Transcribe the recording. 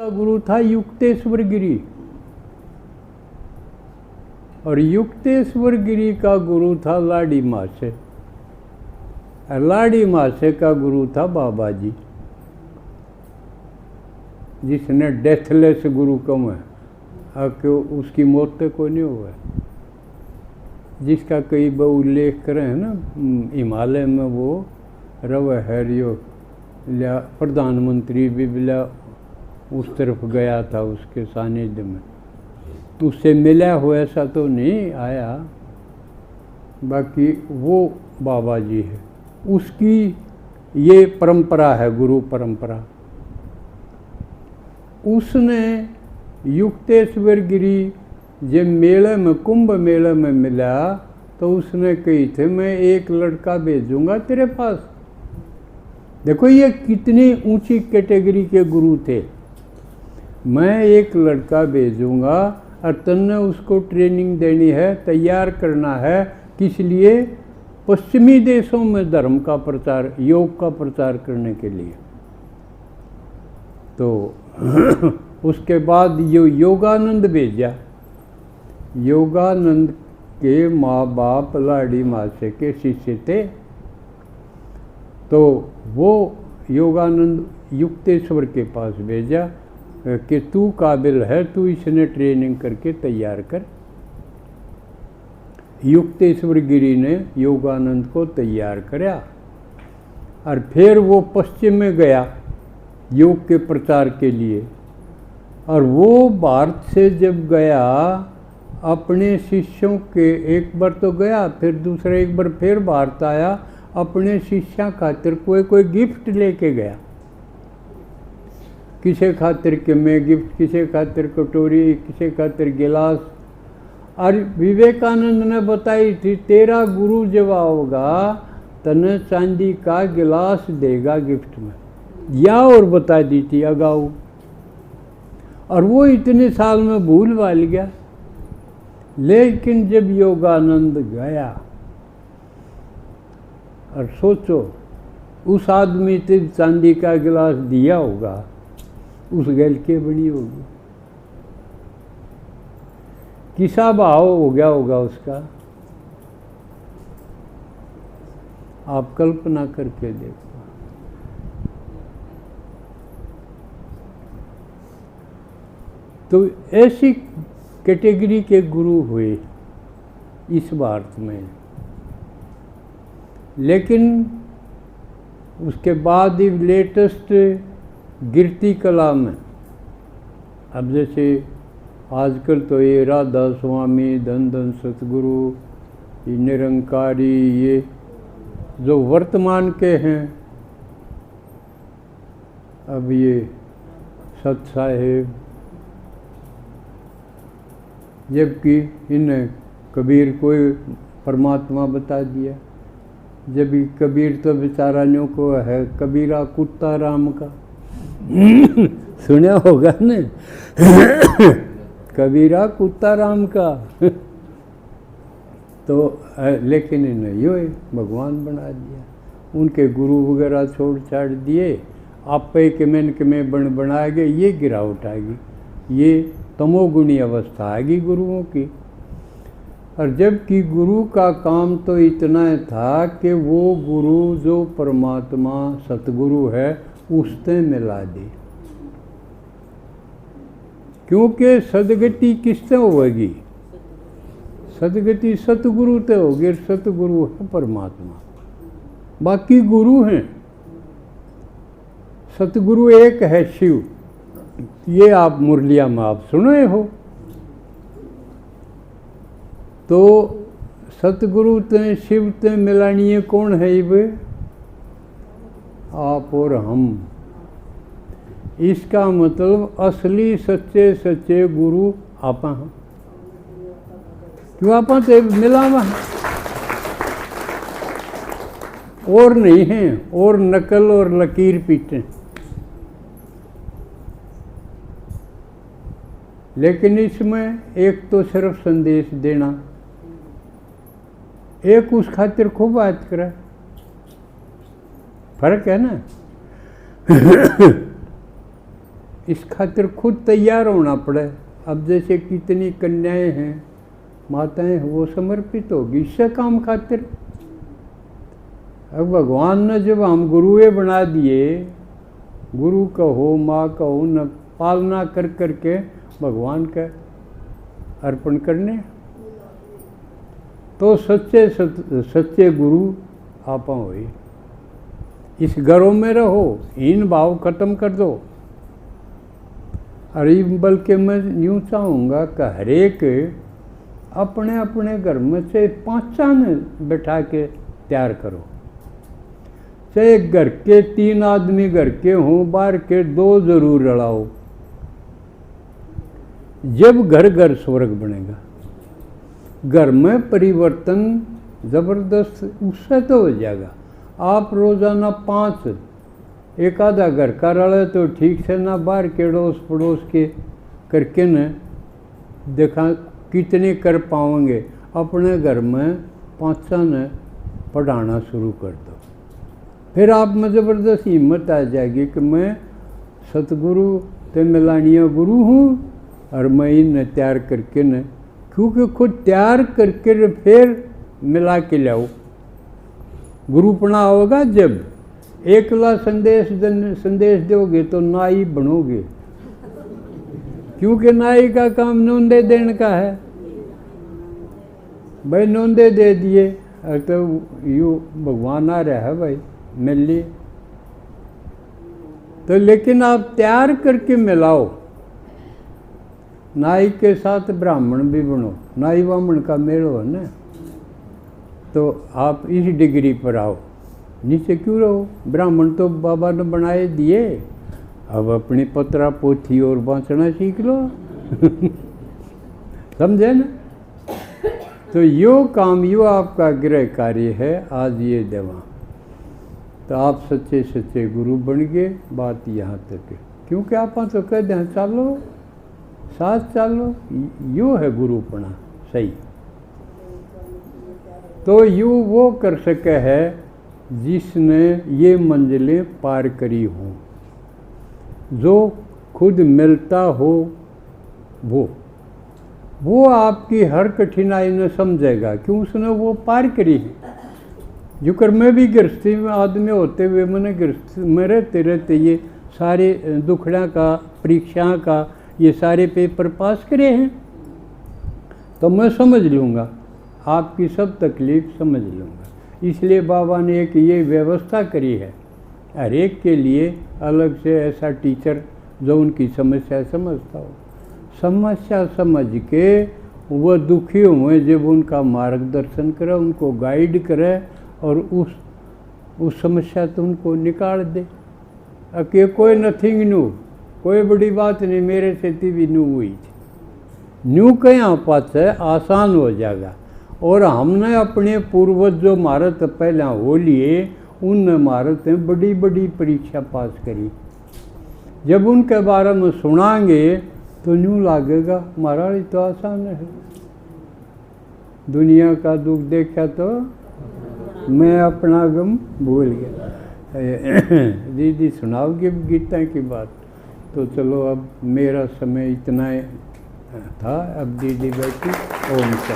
गुरु था युक्तेश्वर गिरी, और युक्तेश्वर गिरी का गुरु था लाड़ी मासे, और लाड़ी मासे का गुरु था बाबा जी, जिसने डेथलेस गुरु कम है, क्यों उसकी मौत तक को नहीं हुआ, जिसका कई बार उल्लेख करें है ना, हिमालय में वो रव हैरियो लिया प्रधानमंत्री भी बिला उस तरफ गया था उसके सानिध्य में, तो उससे मिला हो ऐसा तो नहीं आया, बाकी वो बाबा जी है, उसकी ये परंपरा है, गुरु परंपरा। उसने युक्तेश्वर गिरी जब मेले में, कुंभ मेले में मिला, तो उसने कही थे मैं एक लड़का भेजूंगा तेरे पास। देखो ये कितनी ऊंची कैटेगरी के गुरु थे, मैं एक लड़का भेजूंगा और तन्ने उसको ट्रेनिंग देनी है, तैयार करना है, किस लिए? पश्चिमी देशों में धर्म का प्रचार, योग का प्रचार करने के लिए। तो उसके बाद योगानंद भेजा। योगानंद के माँ बाप लाड़ी मासे के शिष्य थे, तो वो योगानंद युक्तेश्वर के पास भेजा कि तू काबिल है, तू इसने ट्रेनिंग करके तैयार कर। युक्तेश्वर गिरी ने योगानंद को तैयार कराया, और फिर वो पश्चिम में गया योग के प्रचार के लिए, और वो भारत से जब गया अपने शिष्यों के, एक बार तो गया, फिर दूसरा एक बार फिर भारत आया, अपने शिष्या खातिर कोई गिफ्ट लेके गया, किसी खातिर के में गिफ्ट, किसी खातिर कटोरी, किसी खातिर गिलास। और विवेकानंद ने बताई थी तेरा गुरु जब आओगा तने चांदी का गिलास देगा गिफ्ट में, या और बता दी थी अगाऊ, और वो इतने साल में भूल भाल गया। लेकिन जब योगानंद गया, और सोचो उस आदमी ने चांदी का गिलास दिया होगा, उस गल के बनी होगी, किसा भाव हो गया होगा उसका, आप कल्पना करके देखो। तो ऐसी कैटेगरी के गुरु हुए इस भारत में। लेकिन उसके बाद ही लेटेस्ट गिरती कला में, अब जैसे आजकल तो ये राधा स्वामी, धन धन सतगुरु, ये निरंकारी, ये जो वर्तमान के हैं, अब ये सत साहेब, जबकि इन्हें कबीर को परमात्मा बता दिया, जब कबीर तो बेचारा न्यों को है कबीरा कुत्ता राम का सुना होगा न कबीरा कुत्ता राम का तो लेकिन इन्हें यो भगवान बना दिया, उनके गुरु वगैरह छोड़ छाड़ दिए, आप पे के में बन बनाए गए, ये गिरावट आएगी, ये तमोगुणी अवस्था आएगी गुरुओं की। और जबकि गुरु का काम तो इतना था कि वो गुरु जो परमात्मा सतगुरु है उससे मिला दे, क्योंकि सदगति किससे होगी? सदगति सतगुरु से होगी, सतगुरु है परमात्मा, बाकी गुरु हैं। सतगुरु एक है शिव, ये आप मुरलिया में आप सुने हो। तो सतगुरु ते शिव ते मिलानिए कौन है ये? आप और हम। इसका मतलब असली सच्चे सच्चे गुरु आपा हैं, क्यों आपा ते मिलावा और नहीं हैं, और नकल और लकीर पीटे। लेकिन इसमें एक तो सिर्फ संदेश देना, एक उस खातिर खूब बात करे, फर्क है ना इस खातिर खुद तैयार होना पड़े। अब जैसे कितनी कन्याएं हैं, माताएं हैं, वो समर्पित होगी इससे काम खातिर। अब भगवान ने जब हम गुरुए बना दिए, गुरु कहो माँ कहो न पालना कर करके भगवान का अर्पण करने, तो सच्चे गुरु आप हुए। इस घरों में रहो, हीन भाव खत्म कर दो। अरे बल्कि मैं यूँ चाहूँगा कि हर एक अपने अपने घर में से 5 बैठा के तैयार करो। चाहे घर के 3 आदमी घर के हों, बाहर के 2 जरूर रड़ाओ। जब घर घर स्वर्ग बनेगा। घर में परिवर्तन ज़बरदस्त उससे तो हो जाएगा। आप रोज़ाना 5 एक आधा घर का रड़े तो ठीक से ना, बाहर के अड़ोस पड़ोस के करके न देखा कितने कर पाओगे। अपने घर में 5 ने पढ़ाना शुरू कर दो, फिर आप में ज़बरदस्त हिम्मत आ जाएगी कि मैं सतगुरु ते मिलानिया गुरु हूँ और मैं इन्हें तैयार करके न, क्योंकि खुद तैयार करके फिर मिला के लाओ। गुरुपना होगा जब एकला संदेश दोगे तो नाई बनोगे, क्योंकि नाई का काम नोंदे देने का है। भाई नोंदे दे दिए तो यू भगवान आ रहा है भाई मिल लिए, तो लेकिन आप तैयार करके मिलाओ। नाई के साथ ब्राह्मण भी बनो, नाई ब्राह्मण का मेल हो ना, तो आप इस डिग्री पर आओ। नीचे क्यों रहो? ब्राह्मण तो बाबा ने बनाए दिए, अब अपनी पत्रा पोथी और बाँचना सीख लो। समझे ना? तो यो काम, यो आपका गृह कार्य है आज ये देवा। तो आप सच्चे सच्चे गुरु बन गए। बात यहाँ तक है, क्योंकि आप तो कहते हैं चलो साथ चलो, यो है गुरुपना सही। तो यू वो कर सके है जिसने ये मंजिलें पार करी हों, जो खुद मिलता हो वो आपकी हर कठिनाई ने समझेगा, क्यों उसने वो पार करी है। जो कर मैं भी गृहस्थी में आदमी होते हुए मैंने गृहस्थी में रहते रहते ये सारे दुखड़ा का, परीक्षा का ये सारे पेपर पास करे हैं, तो मैं समझ लूँगा, आपकी सब तकलीफ़ समझ लूँगा। इसलिए बाबा ने एक ये व्यवस्था करी है, हर एक के लिए अलग से ऐसा टीचर जो उनकी समस्या समझता हो। समस्या समझ के वह दुखी हुए जब उनका मार्गदर्शन करे, उनको गाइड करे और उस समस्या तो उनको निकाल दे। कि कोई नथिंग न्यू, कोई बड़ी बात नहीं, मेरे से भी न्यू हुई न्यू कहीं पास है, आसान हो जाएगा। और हमने अपने पूर्वज जो महारत पहले हो लिए, उन महारत ने बड़ी बड़ी परीक्षा पास करी। जब उनके बारे में सुनाएंगे तो न्यू लगेगा महाराज तो आसान है। दुनिया का दुख देखा तो मैं अपना गम भूल गया। दीदी सुनाओगे गीता की बात? तो चलो अब मेरा समय इतना था, अब दीदी बैठी। ओम शांति।